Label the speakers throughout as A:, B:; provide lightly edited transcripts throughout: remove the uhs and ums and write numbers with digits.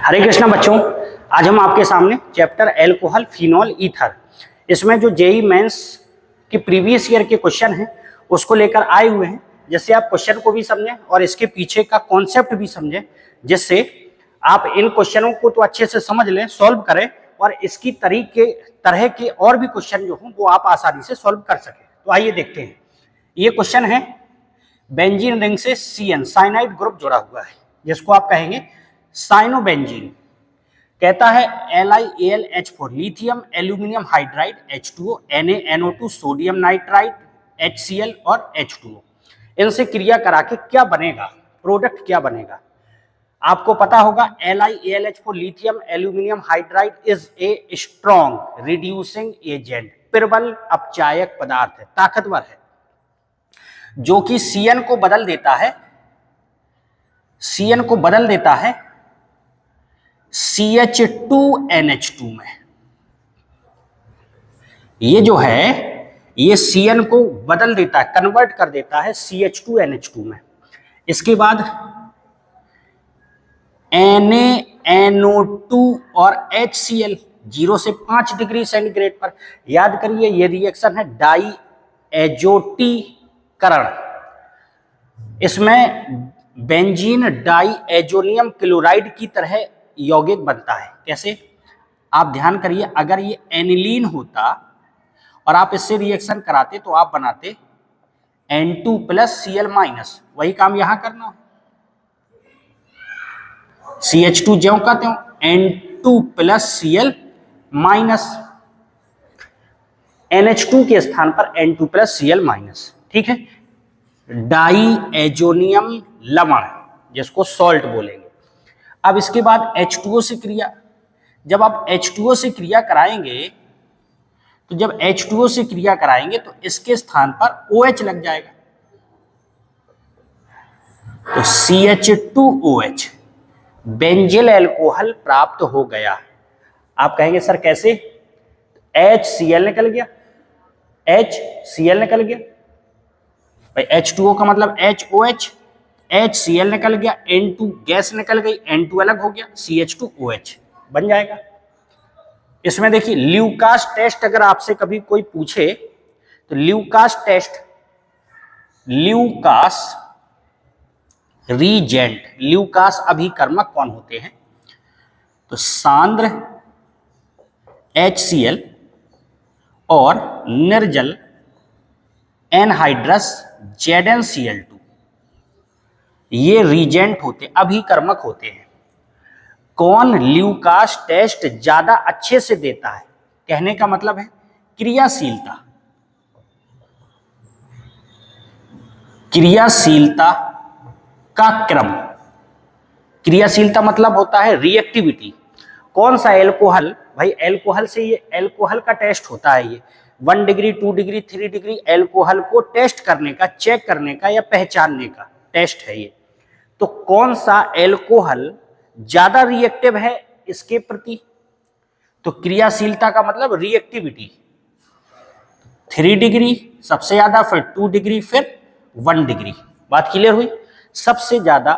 A: हरे कृष्णा बच्चों, आज हम आपके सामने चैप्टर एल्कोहल फिनॉल ईथर, इसमें जो जेई मेंस के प्रीवियस ईयर के क्वेश्चन हैं उसको लेकर आए हुए हैं, जिससे आप क्वेश्चन को भी समझें और इसके पीछे का कॉन्सेप्ट भी समझें, जिससे आप इन क्वेश्चनों को तो अच्छे से समझ लें, सॉल्व करें और इसकी तरह के और भी क्वेश्चन जो हों वो आप आसानी से सॉल्व कर सकें। तो आइए देखते हैं। ये क्वेश्चन है, बेंजीन रिंग से CN साइनाइड ग्रुप जुड़ा हुआ है, जिसको आप कहेंगे साइनोबेंजीन। कहता है LiAlH4 lithium aluminium hydride H2O NaNO2 sodium nitride HCl और H2O, इनसे क्रिया करा के क्या बनेगा, प्रोडक्ट क्या बनेगा। आपको पता होगा LiAlH4 lithium aluminium hydride is a strong reducing agent, प्रबल अपचायक पदार्थ है, ताकतवर है, जो कि CN को बदल देता है CH2NH2 में। ये जो है ये CN को बदल देता है, कन्वर्ट कर देता है CH2NH2 में। इसके बाद NaNO2 और HCl 0 से 5 डिग्री सेंटीग्रेड पर। याद करिए ये रिएक्शन है डाई एजोटीकरण। इसमें बेंजीन डाई एजोनियम क्लोराइड की तरह यौगिक बनता है। कैसे? आप ध्यान करिए, अगर ये एनिलीन होता और आप इससे रिएक्शन कराते तो आप बनाते N2 प्लस Cl माइनस। वही काम यहां करना है, CH2 ज्यों का त्यों N2 plus Cl minus, NH2 के स्थान पर N2 प्लस Cl माइनस। ठीक है, डाई एजोनियम लवण, जिसको सॉल्ट बोलेंगे। अब इसके बाद H2O से क्रिया, जब आप H2O से क्रिया कराएंगे तो इसके स्थान पर OH लग जाएगा, तो CH2OH बेंजिल अल्कोहल प्राप्त हो गया। आप कहेंगे सर कैसे? HCl निकल गया, HCl निकल गया भाई, H2O का मतलब HOH, HCl निकल गया, N2 गैस निकल गई, N2 अलग हो गया, CH2OH बन जाएगा। इसमें देखिए ल्यूकास टेस्ट अगर आपसे कभी कोई पूछे तो ल्यूकास रीजेंट, ल्यूकास अभिकर्मक कौन होते हैं? तो सांद्र HCl और निर्जल एनहाइड्रस ZnCl2, ये रीजेंट होते, अभिकर्मक होते हैं। कौन ल्यूकास टेस्ट ज्यादा अच्छे से देता है? कहने का मतलब है क्रियाशीलता का क्रम। क्रियाशीलता मतलब होता है रिएक्टिविटी। कौन सा एल्कोहल, भाई एल्कोहल से, ये एल्कोहल का टेस्ट होता है, ये 1 डिग्री 2 डिग्री 3 डिग्री एल्कोहल को टेस्ट करने का, चेक करने का या पहचानने का टेस्ट है ये। तो कौन सा एल्कोहल ज्यादा रिएक्टिव है इसके प्रति? तो क्रियाशीलता का मतलब रिएक्टिविटी, 3 डिग्री सबसे ज्यादा, फिर 2 डिग्री, फिर 1 डिग्री। बात क्लियर हुई? सबसे ज्यादा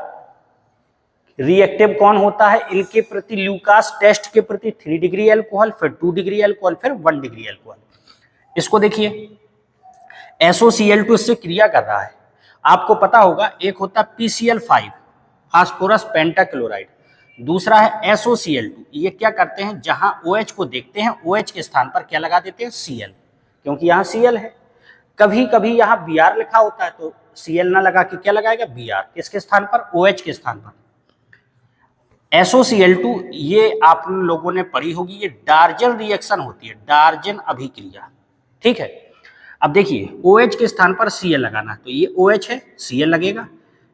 A: रिएक्टिव कौन होता है इनके प्रति, ल्यूकास टेस्ट के प्रति? 3 डिग्री अल्कोहल, फिर 2 डिग्री अल्कोहल, फिर 1 डिग्री अल्कोहल। इसको देखिए, SOCl2 इससे क्रिया कर रहा है। आपको पता होगा एक होता है PCl5 फास्फोरस पेंटाक्लोराइड, दूसरा है SOCl2। ये क्या करते हैं, जहां OH को देखते हैं OH के स्थान पर क्या लगा देते हैं? Cl, क्योंकि यहाँ Cl है। कभी कभी यहाँ Br लिखा होता है तो Cl ना लगा के क्या लगाएगा? Br। किसके स्थान पर? OH के स्थान पर। SOCl2 ये आप लोगों ने पढ़ी होगी, ये डार्जन रिएक्शन होती है, डार्जन अभिक्रिया। ठीक है, अब देखिए OH के स्थान पर Cl लगाना, तो ये OH है, Cl लगेगा,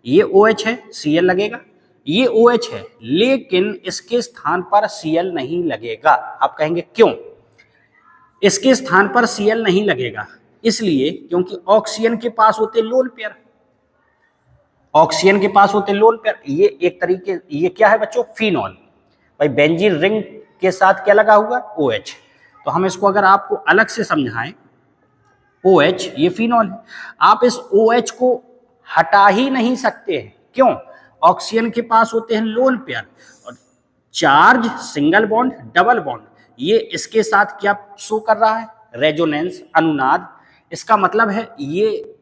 A: ये OH है, Cl लगेगा, ये OH है, लेकिन इसके स्थान पर Cl नहीं लगेगा। आप कहेंगे क्यों इसके स्थान पर Cl नहीं लगेगा? इसलिए क्योंकि ऑक्सीजन के पास होते लोन पेयर, ऑक्सीजन के पास होते लोन पेयर। ये एक तरीके, ये क्या है बच्चों? फिनॉल। भाई बेंजीन रिंग के साथ क्या लगा हुआ? OH। तो हम इसको अगर आपको अलग से समझाएं, OH ये फिनॉल है, आप इस OH को हटा ही नहीं सकते हैं। क्यों? ऑक्सीजन के पास होते हैं लोन पेयर और charge single bond double bond, ये इसके साथ क्या शो कर रहा है, रेजोनेंस, अनुनाद। इसका मतलब है ये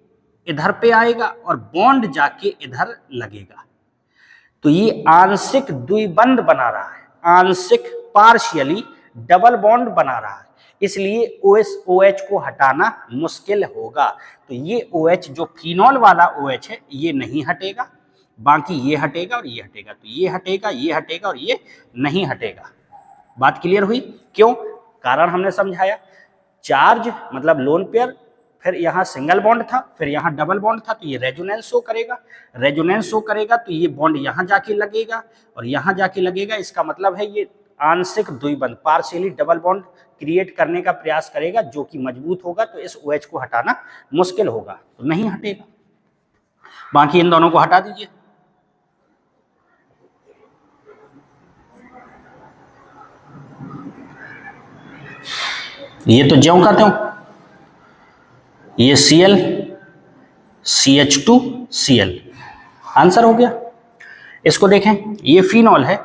A: इधर पे आएगा और बॉन्ड जाके इधर लगेगा, तो ये आंशिक द्विबंध बना रहा है, आंशिक पार्शियली डबल बॉन्ड बना रहा है, इसलिए OH को हटाना मुश्किल होगा। तो ये OH जो फिनॉल वाला OH है ये नहीं हटेगा, बाकी ये हटेगा और ये हटेगा, तो ये हटेगा, ये हटेगा और ये नहीं हटेगा। बात क्लियर हुई? क्यों? कारण हमने समझाया, चार्ज मतलब लोन पेयर, फिर यहाँ सिंगल बॉन्ड था, फिर यहाँ डबल बॉन्ड था, तो ये रेजोनेंस शो करेगा, रेजोनेंस शो करेगा तो ये बॉन्ड यहाँ जाके लगेगा और यहाँ जाके लगेगा। इसका मतलब है ये आंशिक द्विबंध, पार्शियली डबल बॉन्ड क्रिएट करने का प्रयास करेगा, जो कि मजबूत होगा, तो इस OH को हटाना मुश्किल होगा, तो नहीं हटेगा। बाकी इन दोनों को हटा दीजिए। ये तो ज्यों का त्यों, ये Cl CH2 Cl, आंसर हो गया। इसको देखें, ये फिनॉल है,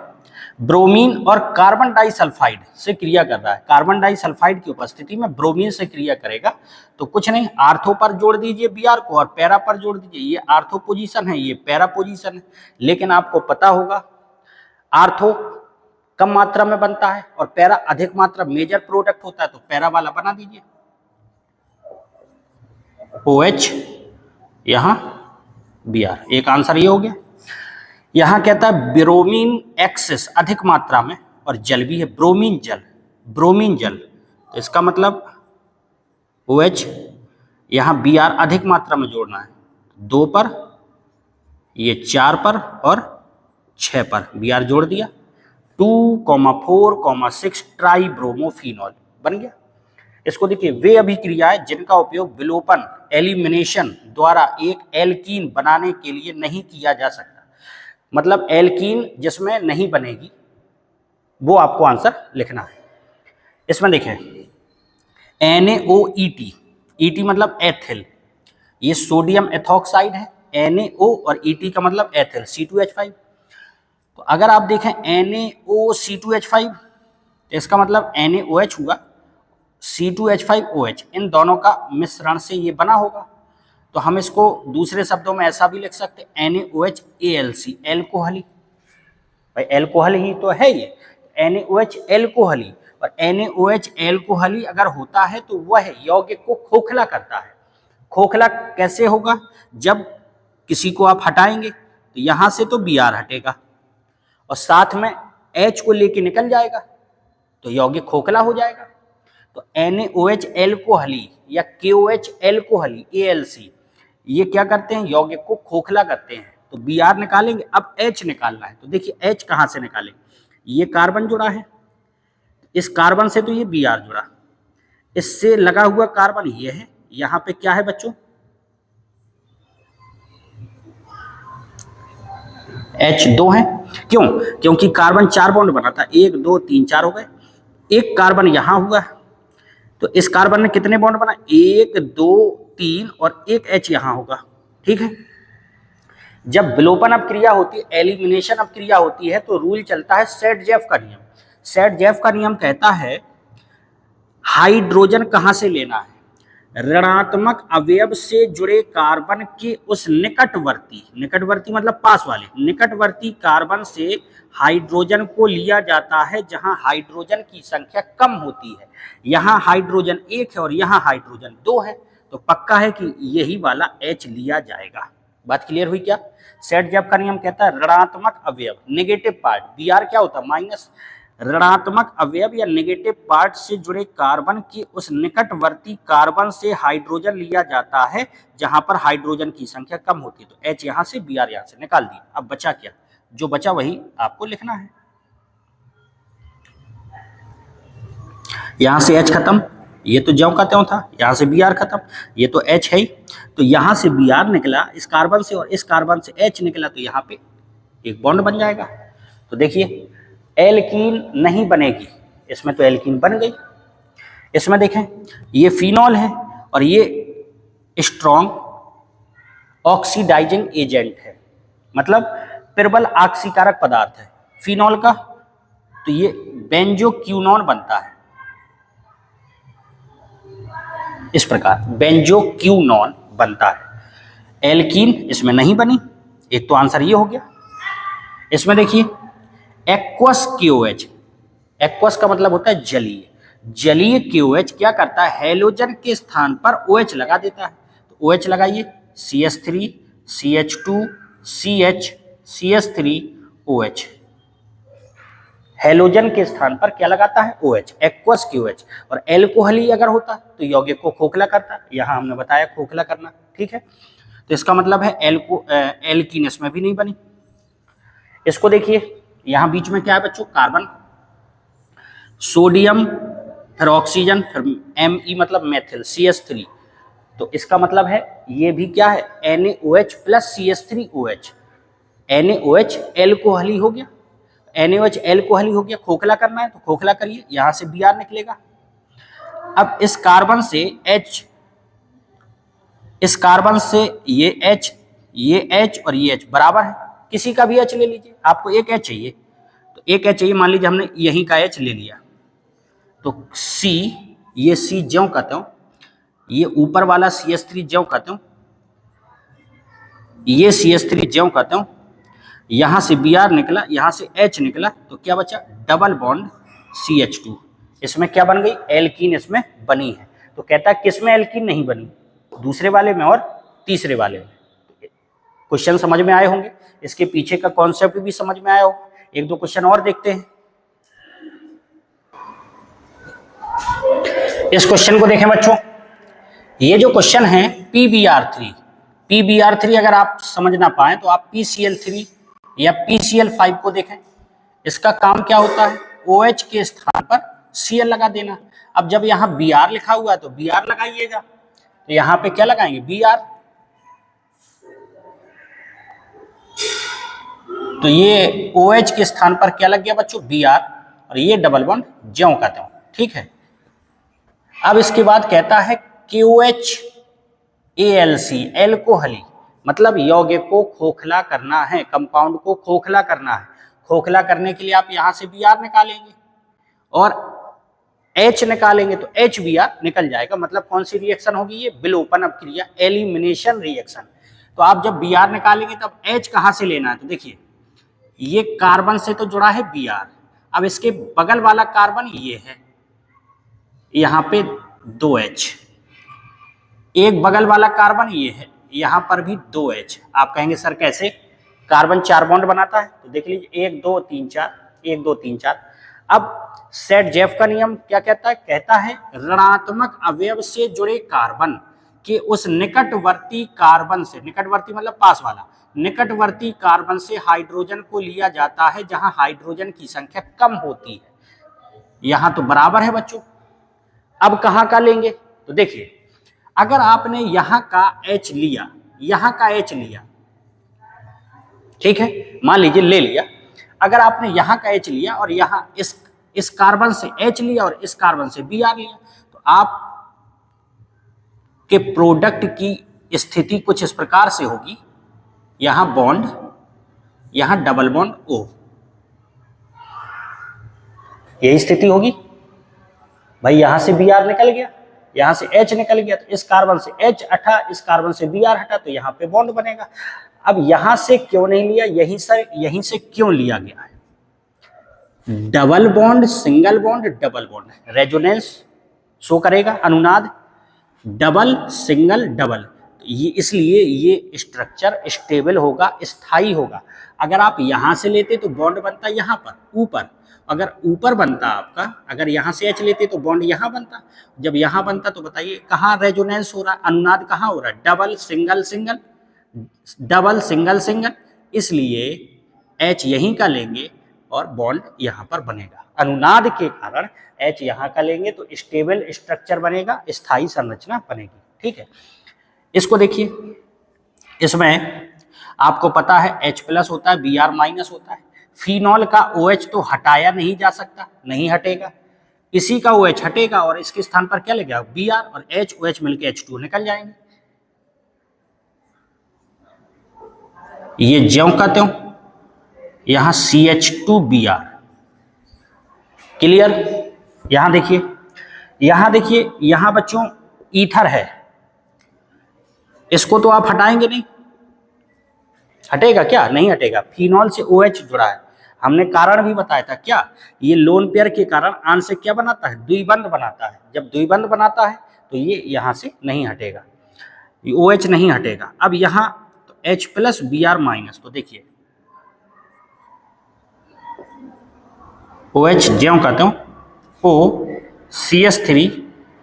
A: ब्रोमीन और कार्बन डाइसल्फाइड से क्रिया कर रहा है, कार्बन डाइसल्फाइड की उपस्थिति में ब्रोमीन से क्रिया करेगा, तो कुछ नहीं, आर्थो पर जोड़ दीजिए Br को और पैरा पर जोड़ दीजिए। ये आर्थो पोजीशन है, ये पैरा पोजीशन है, लेकिन आपको पता होगा आर्थो कम मात्रा में बनता है और पैरा अधिक मात्रा, मेजर प्रोडक्ट होता है, तो पैरा वाला बना दीजिए। OH यहां Br, एक आंसर ये हो गया। यहां कहता है ब्रोमीन एक्सेस, अधिक मात्रा में, और जल भी है, ब्रोमीन जल, ब्रोमीन जल, तो इसका मतलब OH यहां Br अधिक मात्रा में जोड़ना है, 2 पर, ये 4 पर और 6 पर Br जोड़ दिया, 2,4,6 ट्राई ब्रोमोफिनॉल बन गया। इसको देखिए, वे अभिक्रियाएं जिनका उपयोग विलोपन, एलिमिनेशन द्वारा एक एल्कीन बनाने के लिए नहीं किया जा सकता, मतलब एल्कीन जिसमें नहीं बनेगी, वो आपको आंसर लिखना है। इसमें देखें NaOET, ET मतलब एथिल, ये सोडियम एथॉक्साइड है, NaO और ET का मतलब एथिल, C2H5। तो अगर आप देखें NaOC2H5, तो इसका मतलब NaOH हुआ, C2H5OH, इन दोनों का मिश्रण से ये बना होगा। तो हम इसको दूसरे शब्दों में ऐसा भी लिख सकते हैं, NaOH एल्कोहली, भाई एल्कोहल ही तो है ये, NaOH एल्कोहली, और NaOH एल्कोहली अगर होता है तो वह यौगिक को खोखला करता है। खोखला कैसे होगा? जब किसी को आप हटाएंगे तो यहां से तो Br हटेगा और साथ में H को लेके निकल जाएगा, तो यौगिक खोखला हो जाएगा। तो NaOH एल्कोहली या KOH एल्कोहली AlC, ये क्या करते हैं, यौगिक को खोखला करते हैं। तो Br निकालेंगे, अब H निकालना है, तो देखिए H कहां से निकालेंगे, ये कार्बन जुड़ा है, इस कार्बन से तो ये Br जुड़ा, इससे लगा हुआ कार्बन ये है, यहां पे क्या है बच्चों, H2 है। क्यों? क्योंकि कार्बन 4 बॉन्ड बना था, 1 2 3 4 हो गए, एक कार्बन यहां हुआ, तो इस कार्बन ने कितने बॉन्ड बना, 1 2 3 और एक H यहां होगा, ठीक है। जब विलोपन अपक्रिया होती है, एलिमिनेशन अपक्रिया होती है, तो रूल चलता है सेट-जेफ का नियम। सेट-जेफ का नियम कहता है हाइड्रोजन कहां से लेना है, ऋणात्मक अवयव से जुड़े कार्बन के उस निकटवर्ती, निकटवर्ती मतलब पास वाले, निकटवर्ती कार्बन से हाइड्रोजन को लिया जाता है जहां हाइड्रोजन की संख्या कम होती है। यहां हाइड्रोजन 1 है और यहां हाइड्रोजन 2 है, तो पक्का है कि यही वाला H लिया जाएगा। बात क्लियर हुई क्या? सेट-जेफ का नियम कहता है ऋणात्मक अवयव, नेगेटिव पार्ट, Br क्या होता है, माइनस, ऋणात्मक अवयव या नेगेटिव पार्ट से जुड़े कार्बन की उस निकटवर्ती कार्बन से हाइड्रोजन लिया जाता है जहां पर हाइड्रोजन की संख्या कम होती है। तो H यहां से, Br यहां से निकाल दिया। अब बचा क्या, जो बचा वही आपको लिखना है। यहां से H खत्म, ये तो ज्यों का त्यों था, यहां से Br खत्म, ये तो H है ही, तो यहां से Br निकला इस कार्बन से और इस कार्बन से H निकला, तो यहाँ पे एक बॉन्ड बन जाएगा। तो देखिए एल्कीन नहीं बनेगी, इसमें तो एल्कीन बन गई। इसमें देखें ये फिनॉल है और ये स्ट्रॉन्ग ऑक्सीडाइजिंग एजेंट है, मतलब प्रबल ऑक्सीकारक पदार्थ है। फिनॉल का तो ये बेंजोक्विनोन बनता है। इस प्रकार बेंजोक्विनोन बनता है। एल्कीन इसमें नहीं बनी, एक तो आंसर ये हो गया। इसमें देखिए एक्वस KOH, एक्वस का मतलब होता है जलीय, जलीय KOH क्या करता है, हेलोजन के स्थान पर OH लगा देता है। तो OH लगाइए, CH3 CH2 CH CH3 OH, halogen के स्थान पर क्या लगाता है, OH, एक्वस KOH। और एल्कोहली अगर होता तो यौगिक को खोखला करता, यहां हमने बताया खोखला करना, ठीक है। तो इसका मतलब है एल्कीन इसमें भी नहीं बनी। इसको देखिए, यहां बीच में क्या है बच्चों, कार्बन, सोडियम, फिर ऑक्सीजन, फिर Me मतलब मेथिल, CH3। तो इसका मतलब है ये भी क्या है, NaOH प्लस CH3OH, NaOH एल्कोहली हो गया, NaOH एल्कोहली हो गया, खोखला करना है तो खोखला करिए, यहां से Br निकलेगा। अब इस कार्बन से H, इस कार्बन से ये H और ये H बराबर है, किसी का भी H ले लीजिए, आपको एक H चाहिए तो एक H चाहिए, मान लीजिए हमने यहीं का H ले लिया तो C, ये C ज्यों कहते हो, ये ऊपर वाला CH3 ज्यों कहते हो, ये CH3 ज्यों कहते हो, यहां से Br निकला, यहां से H निकला, तो क्या बचा, डबल बॉन्ड CH2। इसमें क्या बन गई, एल्कीन इसमें बनी है। तो कहता है किसमें एल्कीन नहीं बनी, दूसरे वाले में और तीसरे वाले में। क्वेश्चन समझ में आए होंगे, इसके पीछे का कॉन्सेप्ट भी समझ में आया होगा। एक दो क्वेश्चन और देखते हैं। इस क्वेश्चन को देखें बच्चों, ये जो क्वेश्चन है PBr3, PBr3 अगर आप समझ ना पाए तो आप PCl3 या PCl5 को देखें। इसका काम क्या होता है, OH के स्थान पर Cl लगा देना। अब जब यहाँ Br लिखा हुआ है तो Br लगाइएगा, तो यहाँ पे क्या लगाएंगे, Br। तो ये OH के स्थान पर क्या लग गया बच्चों, Br, और ये डबल बॉन्ड ज्यों कहते हो, ठीक है। अब इसके बाद कहता है KOH ALC, एल्कोहली, मतलब यौगिक को खोखला करना है, कंपाउंड को खोखला करना है। खोखला करने के लिए आप यहां से Br निकालेंगे और H निकालेंगे तो HBr निकल जाएगा। मतलब कौन सी रिएक्शन होगी, ये विलोपन अपक्रिया, एलिमिनेशन रिएक्शन। तो आप जब Br निकालेंगे तब H कहां से लेना है, तो देखिए ये कार्बन से तो जुड़ा है Br, अब इसके बगल वाला कार्बन ये है, यहां पे 2H, एक बगल वाला कार्बन ये है, यहां पर भी 2H। आप कहेंगे सर कैसे, कार्बन 4 बॉन्ड बनाता है, तो देख लीजिए 1 2 3 4, 1 2 3 4। अब सेट जेफ का नियम क्या कहता है, कहता है ऋणात्मक अवयव से जुड़े कार्बन के उस निकटवर्ती कार्बन से, निकटवर्ती मतलब पास वाला, निकटवर्ती कार्बन से हाइड्रोजन को लिया जाता है जहां हाइड्रोजन की संख्या कम होती है। यहां तो बराबर है बच्चों, अब कहां का लेंगे, तो देखिए अगर आपने यहां का H लिया, यहां का H लिया, ठीक है, मान लीजिए ले लिया, अगर आपने यहां का H लिया और यहां इस कार्बन से H लिया और इस कार्बन से Br लिया, तो आप के प्रोडक्ट की स्थिति कुछ इस प्रकार से होगी, यहां बॉन्ड, यहां डबल बॉन्ड O, यही स्थिति होगी भाई। यहां से Br निकल गया, यहां से H निकल गया, तो इस कार्बन से H हटा, इस कार्बन से Br हटा, तो यहां पे बॉन्ड बनेगा। अब यहां से क्यों नहीं लिया, यहीं से क्यों लिया गया है, double bond, single bond, double bond, resonance show करेगा, अनुनाद, डबल सिंगल डबल, तो ये इसलिए ये स्ट्रक्चर स्टेबल होगा, स्थायी होगा। अगर आप यहां से लेते तो बॉन्ड बनता यहां पर ऊपर, अगर ऊपर बनता आपका, अगर यहां से H लेते तो बॉन्ड यहां बनता, जब यहां बनता तो बताइए कहां रेजोनेंस हो रहा है, अनुनाद कहां हो रहा है, double single single, double single single, इसलिए H यहीं का लेंगे और बॉन्ड यहां पर बनेगा। अनुनाद के कारण H यहां का लेंगे तो स्टेबल स्ट्रक्चर बनेगा, स्थायी संरचना बनेगी, ठीक है। इसको देखिए, इसमें आपको पता है H प्लस होता है, Br माइनस होता है। फिनॉल का OH तो हटाया नहीं जा सकता, नहीं हटेगा, इसी का OH हटेगा और इसके स्थान पर क्या लगेगा, Br, और OH मिलकर H2 निकल जाएंगे। ये ज्यों का त्यों, यहां CH2Br, क्लियर? यहां देखिए, यहां बच्चों ईथर है, इसको तो आप हटाएंगे नहीं, हटेगा क्या? नहीं हटेगा। फिनॉल से OH जुड़ा है, हमने कारण भी बताया था क्या, ये लोन पेयर के कारण आंशिक क्या बनाता है, द्विबंध बनाता है। जब द्विबंध बनाता है तो ये यहां से नहीं हटेगा, ये OH नहीं हटेगा। अब यहां तो H प्लस Br माइनस, तो देखिए OH ज्यों कहते हो OCH3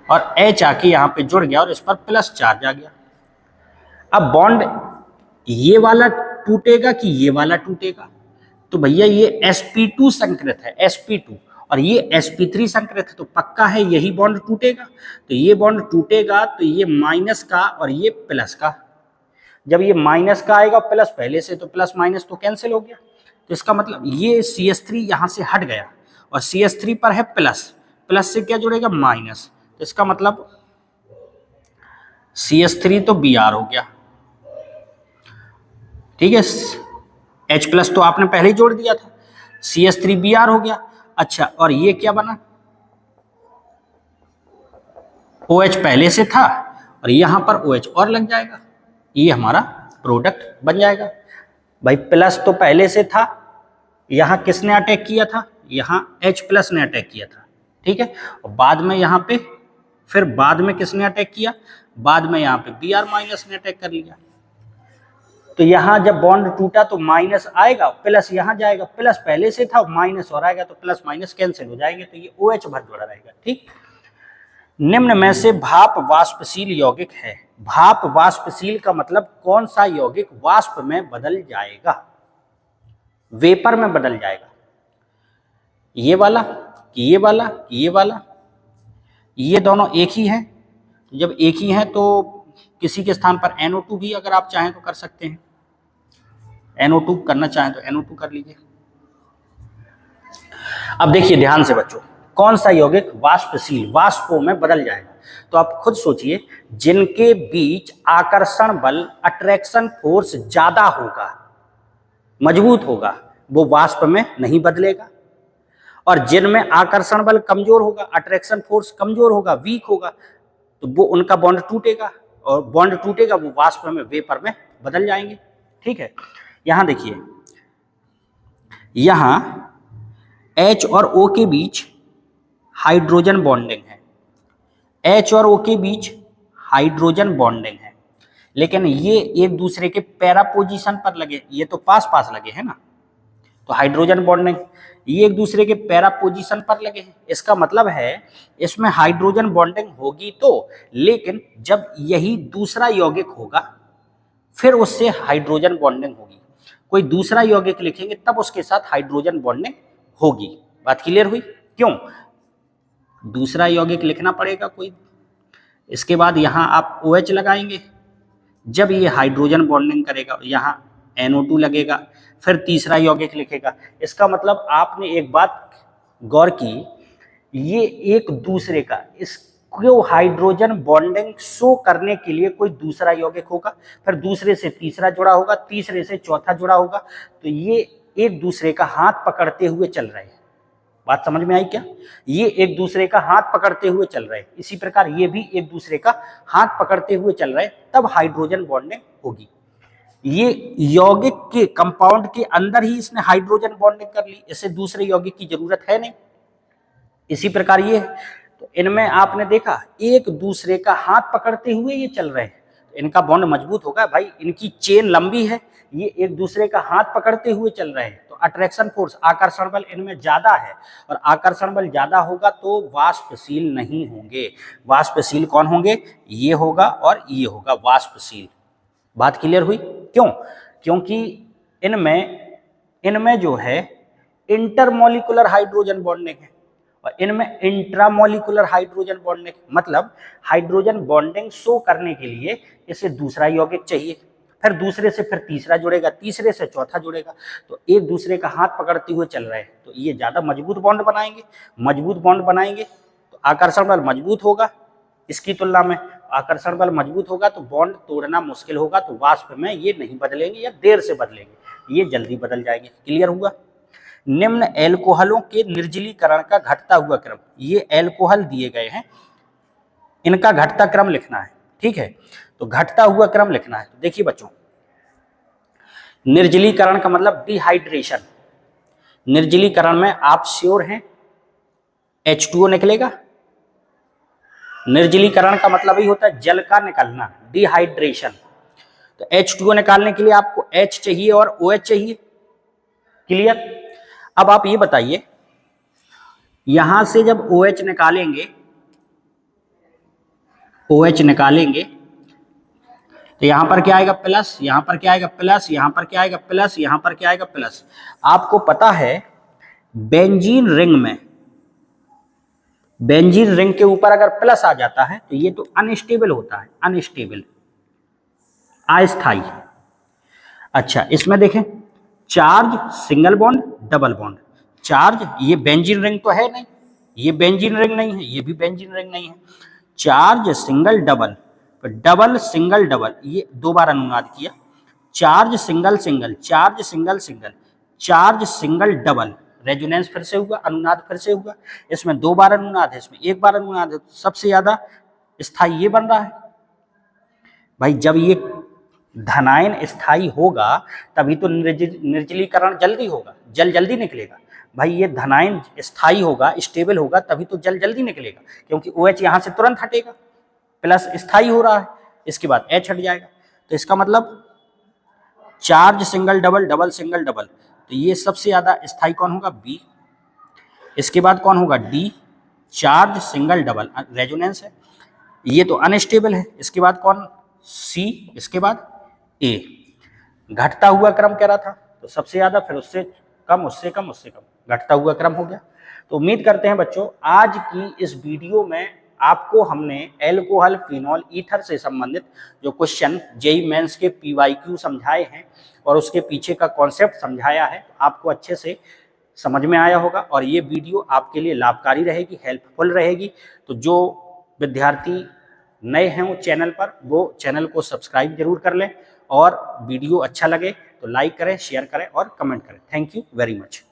A: और H आके यहाँ पे जुड़ गया और इस पर प्लस चार्ज आ गया। अब बॉन्ड ये वाला टूटेगा कि ये वाला टूटेगा, तो भैया ये sp2 संकृत है, sp2, और ये sp3 संकृत है, तो पक्का है यही बॉन्ड टूटेगा। तो ये बॉन्ड टूटेगा तो ये माइनस का और ये प्लस का, जब ये माइनस का आएगा प्लस पहले से, तो प्लस माइनस तो कैंसिल हो गया। तो इसका मतलब ये CH3 यहां से हट गया और CH3 पर है प्लस, प्लस से क्या जुड़ेगा, माइनस। तो इसका मतलब CH3 तो Br हो गया, ठीक है। H प्लस तो आपने पहले ही जोड़ दिया था, CH3 Br हो गया। अच्छा, और ये क्या बना, OH पहले से था और यहां पर OH और लग जाएगा, ये हमारा प्रोडक्ट बन जाएगा। भाई प्लस तो पहले से था, यहां किसने अटैक किया था, यहां H प्लस ने अटैक किया था, ठीक है। और बाद में यहां पे फिर बाद में किसने अटैक किया, बाद में यहां पे Br माइनस ने अटैक कर लिया। तो यहां जब बॉन्ड टूटा तो माइनस आएगा, प्लस यहां जाएगा, प्लस पहले से था माइनस और आएगा, तो प्लस माइनस कैंसिल हो जाएंगे, तो ये OH भर जुड़ा रहेगा, ठीक। निम्न में से भाप वाष्पशील यौगिक है। भाप वाष्पशील का मतलब कौन सा यौगिक वाष्प में बदल जाएगा, वेपर में बदल जाएगा, ये वाला कि ये वाला कि ये वाला, ये दोनों एक ही हैं। जब एक ही हैं तो किसी के स्थान पर NO2 भी अगर आप चाहें तो कर सकते हैं, NO2 करना चाहें तो NO2 कर लीजिए। अब देखिए ध्यान से बच्चों, कौन सा यौगिक वाष्पशील, वाष्पों में बदल जाएगा। तो आप खुद सोचिए, जिनके बीच आकर्षण बल, अट्रैक्शन फोर्स ज्यादा होगा, मजबूत होगा, वो वाष्प में नहीं बदलेगा। और जिनमें आकर्षण बल कमजोर होगा, अट्रैक्शन फोर्स कमजोर होगा, वीक होगा, तो वो उनका बॉन्ड टूटेगा, और बॉन्ड टूटेगा वो वाष्प में, वेपर में बदल जाएंगे, ठीक है। यहां देखिए, यहां H और O के बीच हाइड्रोजन बॉन्डिंग है, H और O के बीच हाइड्रोजन बॉन्डिंग है, लेकिन ये एक दूसरे के पैरा पोजीशन पर लगे, ये तो पास पास लगे हैं ना, तो हाइड्रोजन बॉन्डिंग, ये एक दूसरे के पैरा पोजीशन पर लगे हैं। इसका मतलब है इसमें हाइड्रोजन बॉन्डिंग होगी तो, लेकिन जब यही दूसरा यौगिक होगा फिर उससे हाइड्रोजन बॉन्डिंग होगी, कोई दूसरा यौगिक लिखेंगे तब उसके साथ हाइड्रोजन बॉन्डिंग होगी। बात क्लियर हुई? क्यों दूसरा यौगिक लिखना पड़ेगा कोई, इसके बाद यहां आप OH लगाएंगे, जब ये हाइड्रोजन बॉन्डिंग करेगा यहाँ NO2 लगेगा, फिर तीसरा यौगिक लिखेगा। इसका मतलब आपने एक बात गौर की, ये एक दूसरे का, इसको हाइड्रोजन बॉन्डिंग शो करने के लिए कोई दूसरा यौगिक होगा, फिर दूसरे से तीसरा जुड़ा होगा, तीसरे से चौथा जुड़ा होगा, तो ये एक दूसरे का हाथ पकड़ते हुए चल रहे हैं। बात समझ में आई क्या? ये एक दूसरे का हाथ पकड़ते हुए चल रहे हैं, इसी प्रकार ये भी एक दूसरे का हाथ पकड़ते हुए चल रहे हैं, तब हाइड्रोजन बॉन्डिंग होगी। ये यौगिक के कंपाउंड के अंदर ही इसने हाइड्रोजन बॉन्डिंग कर ली, इसे दूसरे यौगिक की जरूरत है नहीं। इसी प्रकार ये है, तो इनमें आपने देखा एक दूसरे का हाथ पकड़ते हुए ये चल रहे हैं, तो इनका बॉन्ड मजबूत होगा भाई, इनकी चेन लंबी है, ये एक दूसरे का हाथ पकड़ते हुए चल रहे हैं, तो अट्रैक्शन फोर्स, आकर्षण बल इनमें ज्यादा है, और आकर्षण बल ज्यादा होगा तो वाष्पशील नहीं होंगे। वाष्पशील कौन होंगे? ये होगा और ये होगा वाष्पशील। बात क्लियर हुई? क्यों? क्योंकि इनमें जो है इंटरमोलिकुलर हाइड्रोजन बॉन्डिंग है और इनमें इंट्रामोलिकुलर हाइड्रोजन बॉन्डिंग, मतलब हाइड्रोजन बॉन्डिंग शो करने के लिए इसे दूसरा यौगिक चाहिए, फिर दूसरे से फिर तीसरा जुड़ेगा, तीसरे से चौथा जुड़ेगा, तो एक दूसरे का हाथ पकड़ते हुए चल रहे हैं, तो ये ज्यादा मजबूत बॉन्ड बनाएंगे। मजबूत बॉन्ड बनाएंगे तो आकर्षण बल मजबूत होगा, इसकी तुलना में आकर्षण बल मजबूत होगा तो बॉन्ड तोड़ना मुश्किल होगा, तो वाष्प में ये नहीं बदलेंगे या देर से बदलेंगे, ये जल्दी बदल जाएंगे। क्लियर हुआ? निम्न एल्कोहलों के निर्जलीकरण का घटता हुआ क्रम, ये एल्कोहल दिए गए हैं, इनका घटता क्रम लिखना है, ठीक है। तो घटता हुआ क्रम लिखना है। तो देखिए बच्चों, निर्जलीकरण का मतलब डिहाइड्रेशन, निर्जलीकरण में आप श्योर हैं H2O निकलेगा। निर्जलीकरण का मतलब ही होता है जल का निकलना, डिहाइड्रेशन। तो H2O निकालने के लिए आपको H चाहिए और OH चाहिए, क्लियर। अब आप ये बताइए, यहां से जब OH निकालेंगे, OH निकालेंगे तो यहां पर क्या आएगा प्लस, यहां पर क्या आएगा प्लस, यहां पर क्या आएगा प्लस, यहां पर क्या आएगा प्लस। आपको पता है बेंजीन रिंग में, बेंजीन रिंग के ऊपर अगर प्लस आ जाता है तो ये तो अनस्टेबल होता है, अनस्टेबल, अस्थाई। अच्छा, इसमें देखें charge single bond double bond, charge, ये बेंजीन रिंग तो है नहीं, ये बेंजीन रिंग नहीं है, ये भी बेंजीन रिंग नहीं है। Charge single double, double single double, ये दो बार अनुनाद किया। Charge single single, charge single single, charge single double, resonance फिर से हुआ, अनुनाद फिर से हुआ। इसमें दो बार अनुनाद है, इसमें एक बार अनुनाद है, सबसे ज्यादा स्थायी ये बन रहा है। भाई जब ये धनायन स्थायी होगा तभी तो निर्जलीकरण जल्दी होगा, जल जल्दी निकलेगा। भाई ये धनायन स्थायी होगा, स्टेबल होगा, तभी तो जल जल्दी निकलेगा, क्योंकि OH यहां से तुरंत हटेगा, प्लस स्थायी हो रहा है, इसके बाद H हट जाएगा। तो इसका मतलब charge single double, double single double, तो ये सबसे ज्यादा स्थायी कौन होगा, B। इसके बाद कौन होगा, D। Charge single double, resonance है, ये तो अनस्टेबल है। इसके बाद कौन, C। इसके बाद A। घटता हुआ क्रम कह रहा था, तो सबसे ज्यादा, फिर उससे कम, उससे कम, उससे कम, घटता हुआ क्रम हो गया। तो उम्मीद करते हैं बच्चों आज की इस वीडियो में आपको हमने एल्कोहल फिनॉल ईथर से संबंधित जो क्वेश्चन जेईई मेंस के PYQ समझाए हैं और उसके पीछे का कॉन्सेप्ट समझाया है, आपको अच्छे से समझ में आया होगा और ये वीडियो आपके लिए लाभकारी रहेगी, हेल्पफुल रहेगी। तो जो विद्यार्थी नए हैं वो चैनल पर, वो चैनल को सब्सक्राइब जरूर कर लें और वीडियो अच्छा लगे तो लाइक करें, शेयर करें और कमेंट करें। Thank you very much.